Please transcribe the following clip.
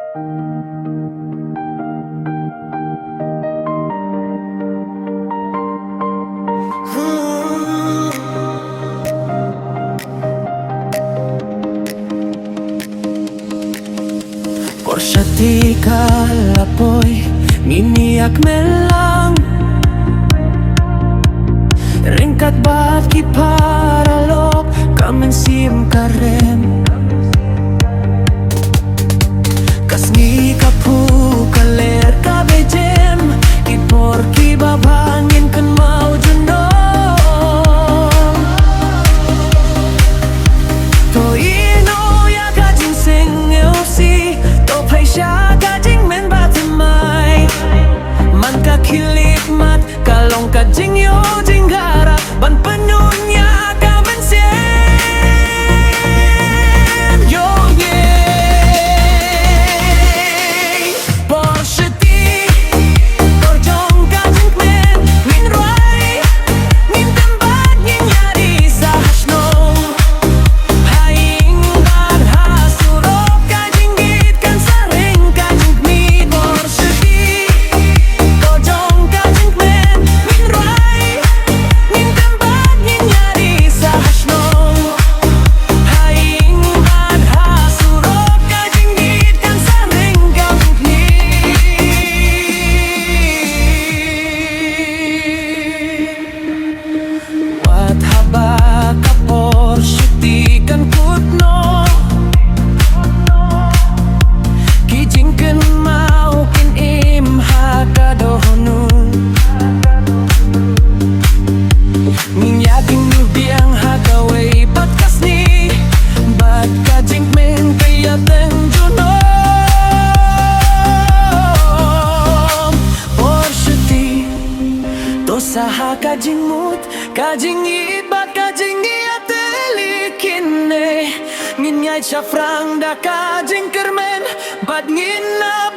Porsiatika lapoy nginiak melang ringkat bat ki paralok kamen sim karen kas ngi kapu kaler ka bejem ki por ki babangin kan mau juno to ino ya ka jing sing elsi to paisha ka jing men batamai man ka kilit mat kalong ka jing yo jing gara ban penunya ka men sien yo ye porsheti korjong ka jing men min roi min tempat yin yari sahno haing bar hasurok ka jing git kan saring ka jing mi porsheti korjong ka jing men min roi min tempat yin yari sahno haing bar hasurok ka jing git kan saring ka jing mi wat haba ka porsheti kan kutno kijing kan mau kin im hakadohonu min yakin nu biang hakaway patkas ni bat ka jing men kaya teng juno porsheti to saha kajing mut kajing it bat kajing atelikin ne ngin ngai chafrang da kajing kermen bat ngin na